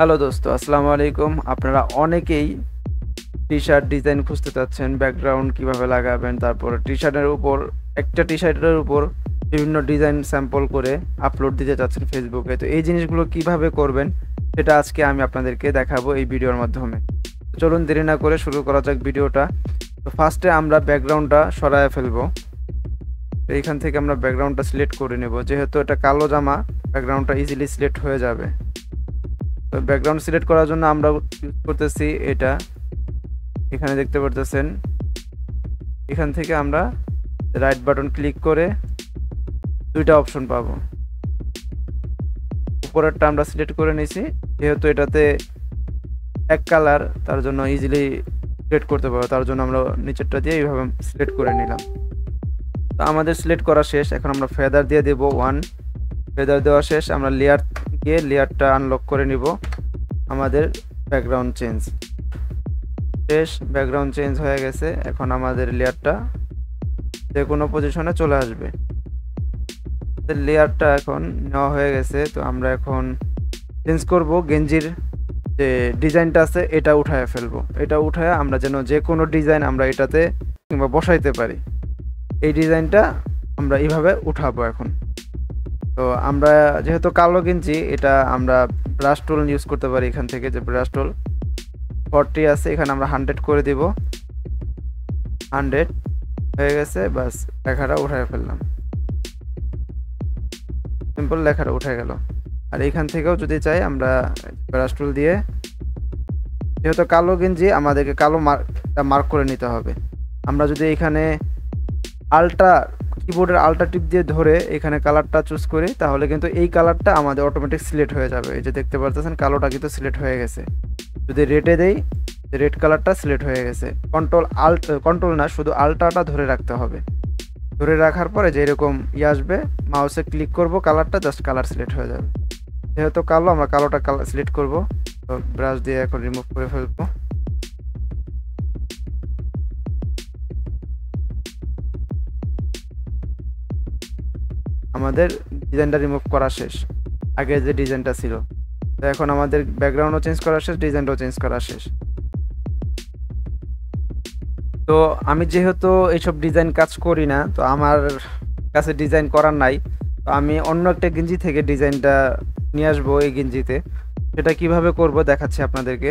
Hello দোস্ত, আসসালামু আলাইকুম। আপনারা অনেকেই টি-শার্ট ডিজাইন খুঁজতে চাচ্ছেন, ব্যাকগ্রাউন্ড কিভাবে লাগাবেন, তারপর টি-শার্টের উপর একটা টি-শার্টের উপর বিভিন্ন ডিজাইন স্যাম্পল করে আপলোড দিতে চাচ্ছেন ফেসবুকে। তো এই জিনিসগুলো কিভাবে করবেন সেটা আজকে আমি আপনাদেরকে দেখাবো এই ভিডিওর মাধ্যমে। চলুন দেরি না করে শুরু করা যাক ভিডিওটা। তো ফার্স্টে আমরা ব্যাকগ্রাউন্ডটা সরায় ফেলবো। তো এইখান থেকে আমরা ব্যাকগ্রাউন্ডটা সিলেক্ট করে নেব। যেহেতু এটা কালো জামা, ব্যাকগ্রাউন্ডটা ইজিলি সিলেক্ট হয়ে যাবে। তো ব্যাকগ্রাউন্ড সিলেক্ট করার জন্য আমরা ইউজ করতেছি এটা, এখানে দেখতে পারতেছেন। এখান থেকে আমরা রাইট বাটন ক্লিক করে দুইটা অপশন পাবো। উপরেরটা আমরা সিলেক্ট করে নিয়েছি, যেহেতু এটাতে এক কালার, তার জন্য ইজিলি সিলেক্ট করতে পারবো। তার জন্য আমরা নিচেরটা দিয়ে এইভাবে সিলেক্ট করে নিলাম। তো আমাদের সিলেক্ট করা শেষ। এখন আমরা ফেদার দিয়ে দেব 1। ফেদার দেওয়া শেষ। আমরা লেয়ার গিয়ে লেয়ারটা আনলক করে নিব। আমাদের ব্যাকগ্রাউন্ড চেঞ্জ শেষ। ব্যাকগ্রাউন্ড চেঞ্জ হয়ে গেছে। এখন আমাদের লেয়ারটা যে কোনো পজিশনে চলে আসবে। লেয়ারটা এখন নেওয়া হয়ে গেছে। তো আমরা এখন চেঞ্জ করব। গেঞ্জির যে ডিজাইনটা আছে এটা উঠায় ফেলবো। এটা উঠায় আমরা যেন যে কোনো ডিজাইন আমরা এটাতে কিংবা বসাইতে পারি, এই ডিজাইনটা আমরা এইভাবে উঠাবো এখন। তো আমরা যেহেতু কালো গেঞ্জি, এটা আমরা ব্রাশ টুল ইউজ করতে পারি। এখান থেকে যে ব্রাশ টুল 40 আছে, এখানে আমরা 100 করে দিব। 100 হয়ে গেছে। বাস, লেখাটা উঠায় ফেললাম। সিম্পল, লেখাটা উঠে গেল। আর এখান থেকেও যদি চাই আমরা ব্রাশ টুল দিয়ে, যেহেতু কালো গেঞ্জি আমাদেরকে কালো মার্ক করে নিতে হবে। আমরা যদি এখানে আল্ট্রা কিবোর্ডের আল্ট্রা টিপ দিয়ে ধরে এখানে কালারটা চুজ করি, তাহলে কিন্তু এই কালারটা আমাদের অটোমেটিক সিলেক্ট হয়ে যাবে। এই যে দেখতে পাচ্ছেন কালোটা কিন্তু সিলেক্ট হয়ে গেছে। যদি রেডে দেই, রেড কালারটা সিলেক্ট হয়ে গেছে। কন্ট্রোল না, শুধু আল্ট্রাটা ধরে রাখতে হবে। ধরে রাখার পরে যে এরকম আসবে, মাউসে ক্লিক করব, কালারটা জাস্ট কালার সিলেক্ট হয়ে যাবে। যেহেতু কালো, আমরা কালোটা কালার সিলেক্ট করব। তো ব্রাশ দিয়ে এখন রিমুভ করে ফেলবো। আমাদের ডিজাইনটা রিমুভ করা শেষ, আগে যে ডিজাইনটা ছিল। তো এখন আমাদের ব্যাকগ্রাউন্ডও চেঞ্জ করা শেষ, ডিজাইনটাও চেঞ্জ করা শেষ। তো আমি যেহেতু এইসব ডিজাইন কাজ করি না, তো আমার কাছে ডিজাইন করার নাই। তো আমি অন্য একটা গেঞ্জি থেকে ডিজাইনটা নিয়ে আসবো এই গেঞ্জিতে। সেটা কিভাবে করব দেখাচ্ছি আপনাদেরকে।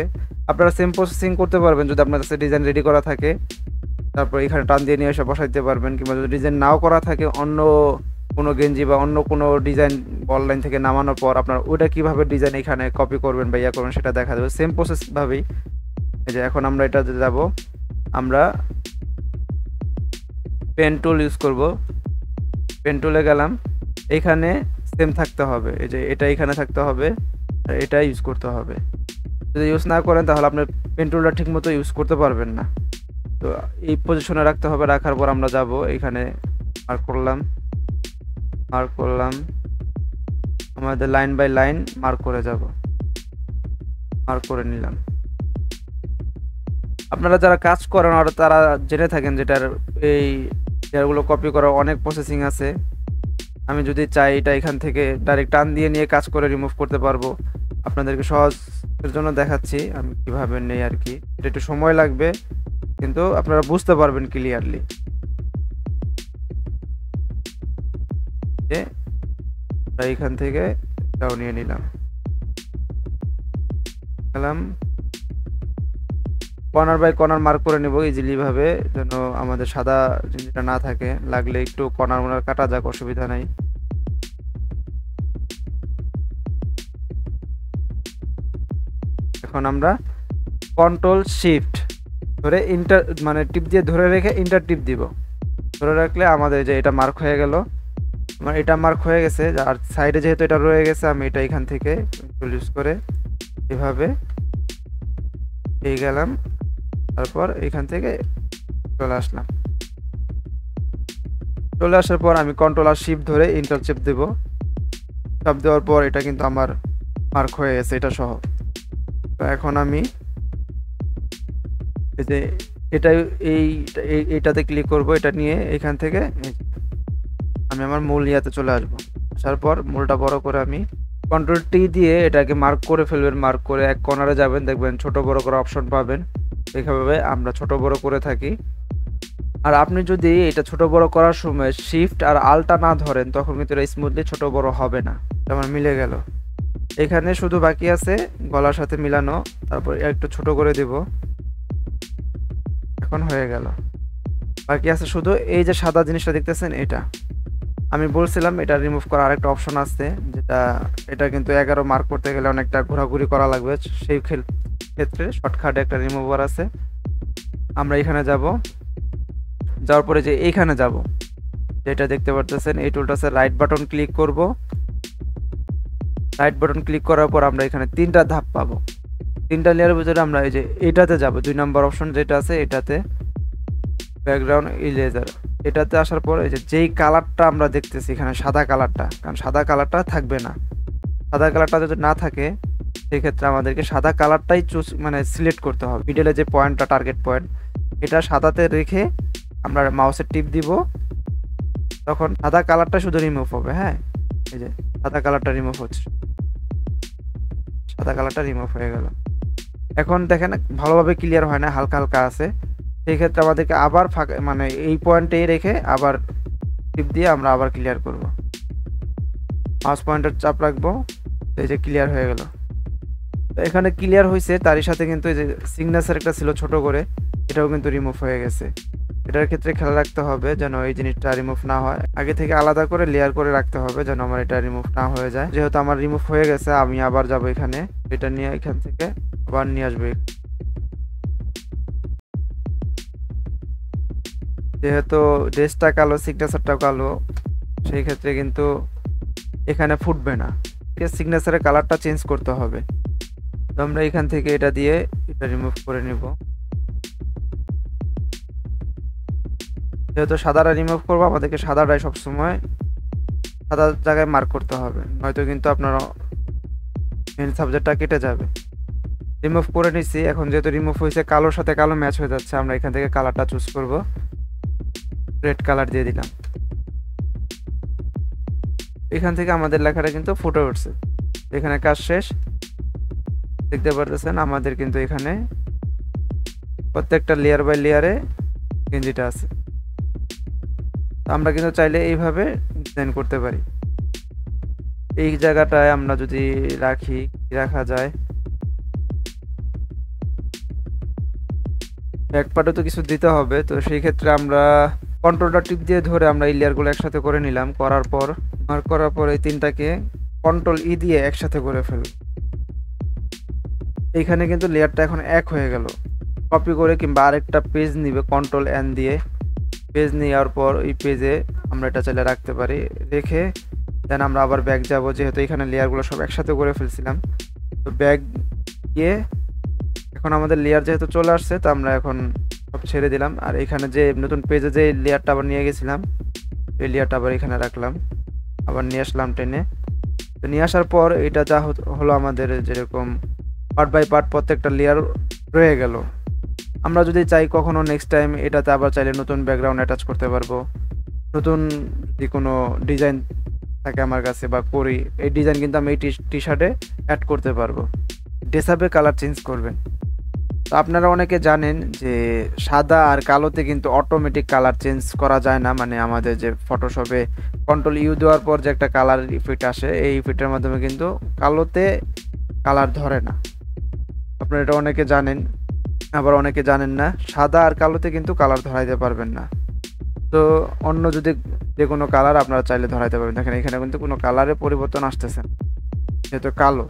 আপনারা সেম প্রসেসিং করতে পারবেন যদি আপনার কাছে ডিজাইন রেডি করা থাকে। তারপর এখানে টান দিয়ে নিয়ে এসে বসাই দিতে পারবেন, কিংবা যদি ডিজাইন নাও করা থাকে, অন্য কোনো গেঞ্জি বা অন্য কোনো ডিজাইন অনলাইন থেকে নামানোর পর আপনার ওইটা কীভাবে ডিজাইন এখানে কপি করবেন বা ইয়া করবেন সেটা দেখা দেবে সেম প্রসেসভাবেই। এই যে এখন আমরা এটাতে যাব, আমরা পেন টুল ইউজ করব। পেন টুলে গেলাম, এইখানে সেম থাকতে হবে। এই যে এটা এখানে থাকতে হবে, আর এটা ইউজ করতে হবে। যদি ইউজ না করেন তাহলে আপনার পেন টুলটা ঠিকমতো ইউজ করতে পারবেন না। তো এই পজিশনে রাখতে হবে। রাখার পর আমরা যাব এখানে, মার্ক করলাম, আমাদের লাইন বাই লাইন মার্ক করে যাব। মার্ক করে নিলাম। আপনারা যারা কাজ করেন আর তারা জেনে থাকেন যেটার এই লেয়ারগুলো কপি করার অনেক প্রসেসিং আছে। আমি যদি চাই এটা এখান থেকে ডাইরেক্ট টান দিয়ে নিয়ে কাজ করে রিমুভ করতে পারবো। আপনাদেরকে সহজের জন্য দেখাচ্ছি আমি কিভাবে নেই আর কি। এটা একটু সময় লাগবে, কিন্তু আপনারা বুঝতে পারবেন ক্লিয়ারলি। এইখান থেকে এটাও নিয়ে নিলাম, কর্নার বাই কর্নার মার্ক করে নেব ইজিলি ভাবে, যেন আমাদের সাদা জিনিসটা না থাকে। লাগলে একটু কর্নার মোনার কাটা যাক, অসুবিধা নাই। এখন আমরা কন্ট্রোল শিফট ধরে ইন্টার মানে টিপ দিয়ে ধরে রেখে ইন্টার টিপ দিব। ধরে রাখলে আমাদের যে এটা মার্ক হয়ে গেল, আমার এটা মার্ক হয়ে গেছে। আর সাইডে যেহেতু এটা রয়ে গেছে, আমি এটা এখান থেকে ইউজ করে এভাবে এই গেলাম। তারপর এখান থেকে চলে আসলাম। চলে আসার পর আমি কন্ট্রোল আর শিফট ধরে ইন্টার চেপ দেব। চাপ দেওয়ার পর এটা কিন্তু আমার মার্ক হয়ে গেছে এটা সহ। তো এখন আমি এই যে এটা এইটাতে ক্লিক করব। এটা নিয়ে এখান থেকে আমি আমার মূল ইয়াতে চলে আসবো। আসার পর মূলটা বড় করে আমি কন্ট্রোল টি দিয়ে এটাকে মার্ক করে ফেলবেন, মার্ক করে এক কর্নারে যাবেন, দেখবেন ছোট বড় করা অপশন পাবেন। এইভাবে আমরা ছোট বড় করে থাকি। আর আপনি যদি এটা ছোট বড় করার সময় শিফট আর আলটা না ধরেন তখন কিন্তু এটা স্মুথলি ছোট বড় হবে না। আমার মিলে গেল। এখানে শুধু বাকি আছে গলার সাথে মিলানো, তারপর একটু ছোট করে দেব, এখন হয়ে গেল। বাকি আছে শুধু এই যে সাদা জিনিসটা দেখতেছেন এটা। আমি বলছিলাম এটা রিমুভ করার আরেকটা অপশন আছে, যেটা এটা কিন্তু 11 মার্ক করতে গেলে অনেকটা ঘোরাঘুরি করা লাগবে, সেই ক্ষেত্রে শর্টকাটে একটা রিমুভার আছে। আমরা এখানে যাব, যাওয়ার পরে যে এইখানে যাব, যেটা দেখতে পারতেছেন এই টুলটা আছে, রাইট বাটন ক্লিক করব। রাইট বাটন ক্লিক করার পর আমরা এখানে 3টা ধাপ পাবো। 3টা লেয়ারের ভিতরে আমরা এই যে এটাতে যাব, 2 নম্বর অপশন যেটা আছে এটাতে, ব্যাকগ্রাউন্ড ইরেজার। এটাতে আসার পর এই যে যেই কালারটা আমরা দেখতেছি এখানে সাদা কালারটা, কারণ সাদা কালারটা থাকবে না। সাদা কালারটা যদি না থাকে সেক্ষেত্রে আমাদেরকে সাদা কালারটাই মানে সিলেক্ট করতে হবে। মিডলে যে পয়েন্টটা, টার্গেট পয়েন্ট, এটা সাদাতে রেখে আমরা মাউসের টিপ দিব, তখন সাদা কালারটা শুধু রিমুভ হবে। হ্যাঁ, এই যে সাদা কালারটা রিমুভ হচ্ছে, সাদা কালারটা রিমুভ হয়ে গেল। এখন দেখেন ভালোভাবে ক্লিয়ার হয় না, হালকা হালকা আছে। সেই ক্ষেত্রে আমাদেরকে আবার ফাঁকা মানে এই পয়েন্টেই রেখে আবার টিপ দিয়ে আমরা আবার ক্লিয়ার করব। মাউস পয়েন্টার চাপ রাখবো, এই যে ক্লিয়ার হয়ে গেল। তো এখানে ক্লিয়ার হয়েছে, তারই সাথে কিন্তু এই যে সিগনেচার একটা ছিল ছোট করে, এটাও কিন্তু রিমুভ হয়ে গেছে। এটার ক্ষেত্রে খেয়াল রাখতে হবে যেন এই জিনিসটা রিমুভ না হয়, আগে থেকে আলাদা করে লেয়ার করে রাখতে হবে যেন আমার এটা রিমুভ না হয়ে যায়। যেহেতু আমার রিমুভ হয়ে গেছে, আমি আবার যাব এখানে, এটা নিয়ে এখান থেকে আবার নিয়ে আসবে। যেহেতু ড্রেসটা কালো, সিগনেচারটাও কালো, সেই ক্ষেত্রে কিন্তু এখানে ফুটবে না। সিগনেচারের কালারটা চেঞ্জ করতে হবে। তো আমরা এখান থেকে এটা দিয়ে এটা রিমুভ করে নিব। যেহেতু সাদাটা রিমুভ করবো, আমাদেরকে সাদাটাই সবসময় সাদা জায়গায় মার্ক করতে হবে, নয়তো কিন্তু আপনার মেন সাবজেক্টটা কেটে যাবে। রিমুভ করে নিচ্ছি। এখন যেহেতু রিমুভ হয়েছে, কালোর সাথে কালো ম্যাচ হয়ে যাচ্ছে, আমরা এখান থেকে কালারটা চুজ করব, রেড কালার দিয়ে দিলাম। এখান থেকে আমাদের লেখাটা কিন্তু ফুটে উঠছে। এখানে কাজ শেষ। দেখতে পারতেছেন আমাদের কিন্তু এখানে প্রত্যেকটা লেয়ার বাই লেয়ারে গেঞ্জিটা আছে। আমরা কিন্তু চাইলে এইভাবে ডিজাইন করতে পারি। এই জায়গাটায় আমরা যদি রাখি, রাখা যায়, ব্যাক পার্টে তো কিছু দিতে হবে, তো সেই ক্ষেত্রে আমরা কন্ট্রোলটা টিপ দিয়ে ধরে আমরা এই লেয়ারগুলো একসাথে করে নিলাম। করার পর মার্ক করার পর এই 3টাকে কন্ট্রোল ই দিয়ে একসাথে করে ফেলব। এইখানে কিন্তু লেয়ারটা এখন এক হয়ে গেল। কপি করে কিংবা আরেকটা পেজ নিবে, কন্ট্রোল এন দিয়ে পেজ নেওয়ার পর এই পেজে আমরা এটা চাইলে রাখতে পারি। রেখে দেন আমরা আবার ব্যাক যাব, যেহেতু এখানে লেয়ারগুলো সব একসাথে করে ফেলছিলাম। তো ব্যাক গিয়ে এখন আমাদের লেয়ার যেহেতু চলে আসছে, তো আমরা এখন সব ছেড়ে দিলাম। আর এখানে যে নতুন পেজে যে লেয়ারটা আবার নিয়ে গেছিলাম, এই লেয়ারটা আবার এখানে রাখলাম, আবার নিয়ে আসলাম টেনে। তো নিয়ে আসার পর এটা যা হলো আমাদের যেরকম পার্ট বাই পার্ট প্রত্যেকটা লেয়ার রয়ে গেল। আমরা যদি চাই কখনো নেক্সট টাইম এটাতে আবার চাইলে নতুন ব্যাকগ্রাউন্ড অ্যাটাচ করতে পারবো। নতুন যদি কোনো ডিজাইন থাকে আমার কাছে বা করি, এই ডিজাইন কিন্তু আমি এই টি শার্টে অ্যাড করতে পারবো। ড্রেসআপে কালার চেঞ্জ করবেন। তো আপনারা অনেকে জানেন যে সাদা আর কালোতে কিন্তু অটোমেটিক কালার চেঞ্জ করা যায় না, মানে আমাদের যে ফটোশপে কন্ট্রোল ইউ দেওয়ার পর যে একটা কালার ইফেক্ট আসে, এই ইফেক্টের মাধ্যমে কিন্তু কালোতে কালার ধরে না। আপনারা এটা অনেকে জানেন, আবার অনেকে জানেন না, সাদা আর কালোতে কিন্তু কালার ধরাইতে পারবেন না। তো অন্য যদি যে কোনো কালার আপনারা চাইলে ধরাইতে পারবেন। দেখেন এখানে কিন্তু কোনো কালারে পরিবর্তন আসতেছে না, যেহেতু কালো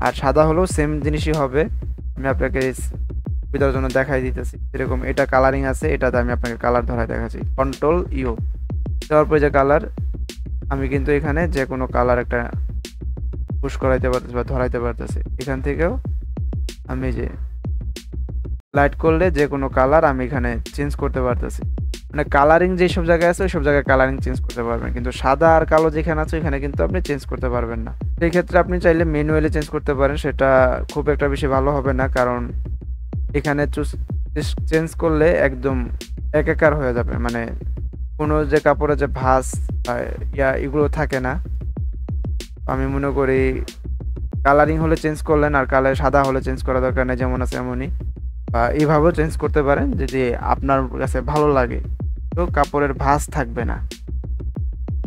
আর সাদা হলেও সেম জিনিসই হবে। আমি আপনাকে সুবিধার জন্য দেখাই দিতেছি। যেরকম এটা কালারিং আছে, এটাতে আমি আপনাকে কালার ধরাই দেখাচ্ছি। কন্ট্রোল ইউ দেওয়ার পরে যে কালার, আমি কিন্তু এখানে যে কোনো কালার একটা পুশ করাইতে পারতেছি বা ধরাইতে পারতেছি। এখান থেকেও আমি যে লাইট করলে যে কোনো কালার আমি এখানে চেঞ্জ করতে পারতেছি। মানে কালারিং যেসব জায়গায় আছে ওইসব জায়গায় কালারিং চেঞ্জ করতে পারবেন, কিন্তু সাদা আর কালো যেখানে আছে ওইখানে কিন্তু আপনি চেঞ্জ করতে পারবেন না। সেই ক্ষেত্রে আপনি চাইলে ম্যানুয়ালি চেঞ্জ করতে পারেন, সেটা খুব একটা বেশি ভালো হবে না, কারণ এখানে চেঞ্জ করলে একদম একাকার হয়ে যাবে, মানে কোনো যে কাপড়ে যে ভাঁজ এগুলো থাকে না, আমি মনে করি কালারিং হলে চেঞ্জ করলেন, আর কালার সাদা হলে চেঞ্জ করা দরকার নেই, যেমন আছে এমনই, বা এইভাবেও চেঞ্জ করতে পারেন যদি আপনার কাছে ভালো লাগে, তো কাপড়ের ভাঁজ থাকবে না।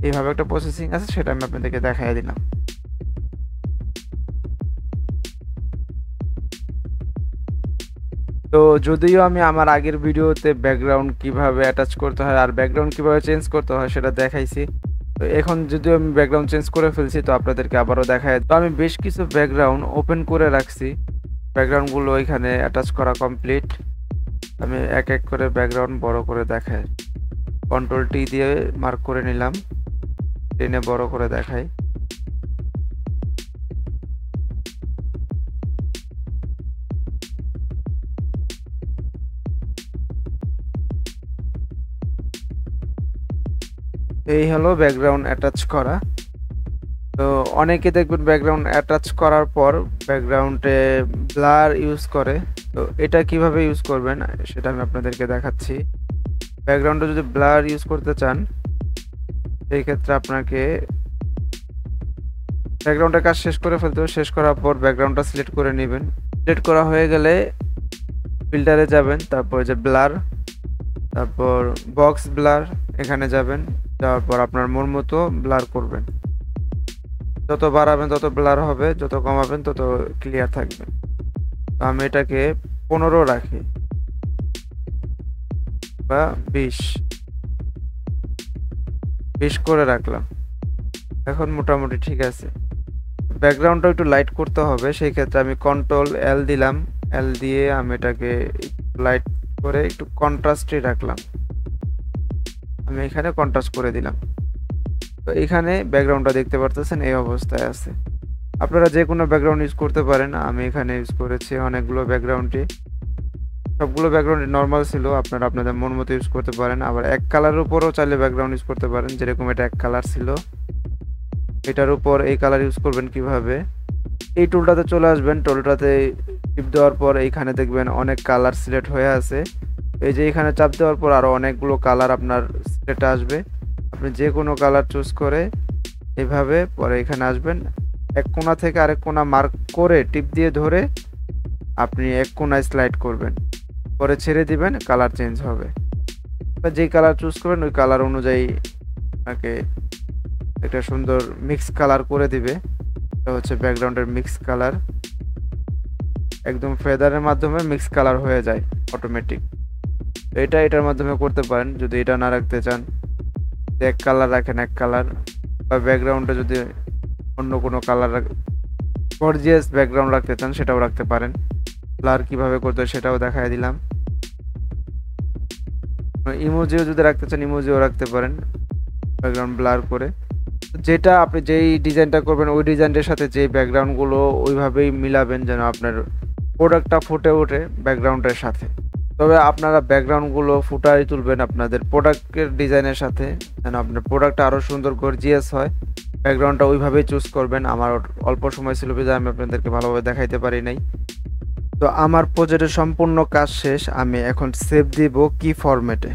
এইভাবে একটা প্রসেসিং আছে, সেটা আমি আপনাদেরকে দেখাই দিলাম। তো যদিও আমি আমার আগের ভিডিওতে ব্যাকগ্রাউন্ড কিভাবে অ্যাটাচ করতে হয় আর ব্যাকগ্রাউন্ড কিভাবে চেঞ্জ করতে হয় সেটা দেখাইছি, তো এখন যদিও আমি ব্যাকগ্রাউন্ড চেঞ্জ করে ফেলছি, তো আপনাদেরকে আবারও দেখাই। তো আমি বেশ কিছু ব্যাকগ্রাউন্ড ওপেন করে রাখছি, ব্যাকগ্রাউন্ডগুলো এখানে অ্যাটাচ করা কমপ্লিট। আমি এক এক করে ব্যাকগ্রাউন্ড বড় করে দেখাই, কন্ট্রোল টি দিয়ে মার্ক করে নিলাম, টেনে বড় করে দেখাই। এই হলো ব্যাকগ্রাউন্ড অ্যাটাচ করা। তো অনেকে দেখবেন ব্যাকগ্রাউন্ড অ্যাটাচ করার পর ব্যাকগ্রাউন্ডে ব্লার ইউজ করে, তো এটা কিভাবে ইউজ করবেন সেটা আমি আপনাদেরকে দেখাচ্ছি। ব্যাকগ্রাউন্ডে যদি ব্লার ইউজ করতে চান, সেই ক্ষেত্রে আপনাকে ব্যাকগ্রাউন্ডের কাজ শেষ করে ফেলতে হবে। শেষ করার পর ব্যাকগ্রাউন্ডটা সিলেক্ট করে নেবেন। সিলেক্ট করা হয়ে গেলে ফিল্টারে যাবেন, তারপর যে ব্লার, তারপর বক্স ব্লার, এখানে যাবেন, যাওয়ার পর আপনার মন মতো ব্লার করবেন। যত বাড়াবেন তত ব্লার হবে, যত কমাবেন তত ক্লিয়ার থাকবে। তো আমি এটাকে 15 রাখি বা 20 করে রাখলাম। এখন মোটামুটি ঠিক আছে। ব্যাকগ্রাউন্ডটা একটু লাইট করতে হবে, সেই ক্ষেত্রে আমি কন্ট্রোল এল দিলাম। এল দিয়ে আমি এটাকে লাইট করে একটু কন্ট্রাস্টে রাখলাম। আমি এখানে কন্ট্রাস্ট করে দিলাম। তো এখানে ব্যাকগ্রাউন্ডটা দেখতে পারতেছেন এই অবস্থায় আছে। আপনারা যে কোনো ব্যাকগ্রাউন্ড ইউজ করতে পারেন, আমি এখানে ইউজ করেছি অনেকগুলো ব্যাকগ্রাউন্ডে। সবগুলো ব্যাকগ্রাউন্ড নর্মাল ছিল, আপনারা আপনাদের মন মতো ইউজ করতে পারেন। আবার এক কালারের উপরও চাইলে ব্যাকগ্রাউন্ড ইউজ করতে পারেন, যেরকম এটা এক কালার ছিল, এটার উপর এই কালার ইউজ করবেন কিভাবে। এই টুলটাতে চলে আসবেন, টুলটাতে টিপ দেওয়ার পর এইখানে দেখবেন অনেক কালার সিলেক্ট হয়ে আছে। এই যে এখানে চাপ দেওয়ার পর আরও অনেকগুলো কালার আপনার সিলেক্ট আসবে। আপনি যে কোনো কালার চুজ করে এইভাবে পরে এখানে আসবেন, এক কোণা থেকে আরেক কোণা মার্ক করে টিপ দিয়ে ধরে আপনি এক কোণায় স্লাইড করবেন, পরে ছেড়ে দিবেন, কালার চেঞ্জ হবে। যেই কালার চুজ করবেন ওই কালার অনুযায়ী আপনাকে একটা সুন্দর মিক্স কালার করে দিবে। এটা হচ্ছে ব্যাকগ্রাউন্ডের মিক্স কালার, একদম ফেদারের মাধ্যমে মিক্স কালার হয়ে যায় অটোমেটিক। তো এটার মাধ্যমে করতে পারেন। যদি এটা না রাখতে চান, এক কালার রাখেন, এক কালার, বা ব্যাকগ্রাউন্ডে যদি অন্য কোনো কালার গর্জিয়াস ব্যাকগ্রাউন্ড রাখতে চান সেটাও রাখতে পারেন। ব্লার কিভাবে করতে হয় সেটাও দেখাই দিলাম। ইমোজিও যদি রাখতে চান ইমোজিও রাখতে পারেন, ব্যাকগ্রাউন্ড ব্লার করে। যেটা আপনি যেই ডিজাইনটা করবেন ওই ডিজাইনের সাথে যেই ব্যাকগ্রাউন্ডগুলো ওইভাবেই মিলাবেন, যেন আপনার প্রোডাক্টটা ফুটে ওঠে ব্যাকগ্রাউন্ডের সাথে। তবে আপনারা ব্যাকগ্রাউন্ডগুলো ফুটাই তুলবেন আপনাদের প্রোডাক্টের ডিজাইনের সাথে, যেন আপনার প্রোডাক্টটা আরও সুন্দর গর্জিয়াস হয়। ব্যাকগ্রাউন্ডটা ওইভাবেই চুজ করবেন। আমার অল্প সময় ছিল যে আমি আপনাদেরকে ভালোভাবে দেখাইতে পারি নাই। তো আমার প্রজেক্টের সম্পূর্ণ কাজ শেষ, আমি এখন সেভ দিব কি ফরম্যাটে।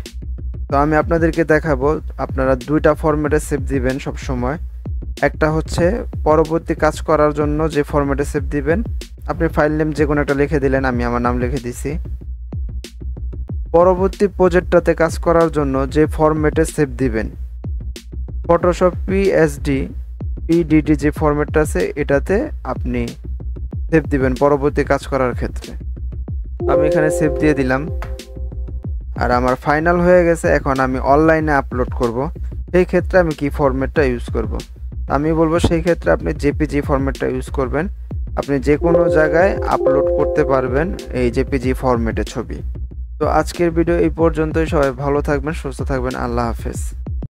তো আমি আপনাদেরকে দেখাবো, আপনারা দুইটা ফরম্যাটে সেভ দিবেন সব সময়। একটা হচ্ছে পরবর্তী কাজ করার জন্য যে ফরম্যাটে সেভ দিবেন, আপনি ফাইল নেম যে কোনো একটা লিখে দিলেন, আমি আমার নাম লিখে দিছি। পরবর্তী প্রজেক্টটাতে কাজ করার জন্য যে ফরম্যাটে সেভ দিবেন, ফটোশপ পিডিডি যে ফরম্যাটটা আছে এটাতে আপনি সেভ দিবেন পরবর্তী কাজ করার ক্ষেত্রে। আমি এখানে সেভ দিয়ে দিলাম, আর আমার ফাইনাল হয়ে গেছে। এখন আমি অনলাইনে আপলোড করব, সেই ক্ষেত্রে আমি কি ফরম্যাটটা ইউজ করব। আমি বলবো সেই ক্ষেত্রে আপনি জেপিজি ফরম্যাটটা ইউজ করবেন। আপনি যে কোনো জায়গায় আপলোড করতে পারবেন এই জেপিজি ফরম্যাটে ছবি। তো আজকের ভিডিও এই পর্যন্তই। সবাই ভালো থাকবেন, সুস্থ থাকবেন। আল্লাহ হাফেজ।